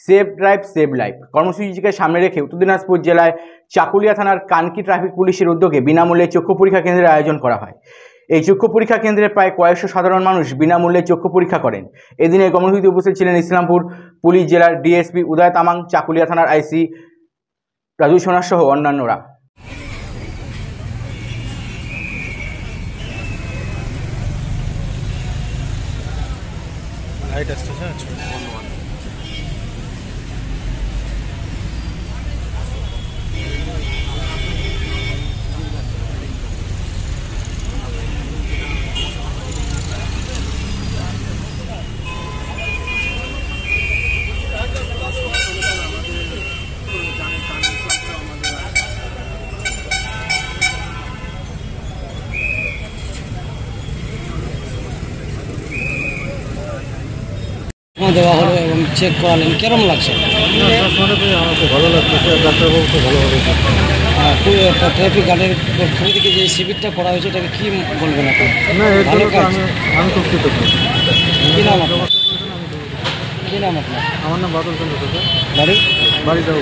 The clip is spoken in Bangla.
সেভ ড্রাইভ সেভ লাইফ কর্মসূচিকে সামনে রেখে উত্তর দিনাজপুর জেলায় চাকুলিয়া থানার কানকি ট্রাফিক পুলিশের উদ্যোগে বিনামূল্যে চক্ষু পরীক্ষা কেন্দ্রের আয়োজন করা হয়। এই চক্ষু পরীক্ষা কেন্দ্রে প্রায় কয়েকশো সাধারণ মানুষ বিনামূল্যে চক্ষু পরীক্ষা করেন। এদিন এই কর্মসূচিতে উপস্থিত ছিলেন ইসলামপুর পুলিশ জেলার ডিএসপি উদয় তামাং, চাকুলিয়া থানার আইসি রাজু সোনার সহ অন্যান্যরা। দেওয়া হলো এবং চেক করালেন, কেরম লাগছে? আমাকে ভালো লাগছে, ডাক্তারবাবু তো ভালো হয়েছে। ট্রাফিক গার্ডের পক্ষ থেকে যে শিবিরটা করা হয়েছে এটাকে কী বলবেন আপনি? না, আমি খুব কৃতজ্ঞ। কী নাম আপনার? কী নাম আপনার? আমার নাম বাদল চন্দ্র। বাড়ি? বাড়ি যাবো।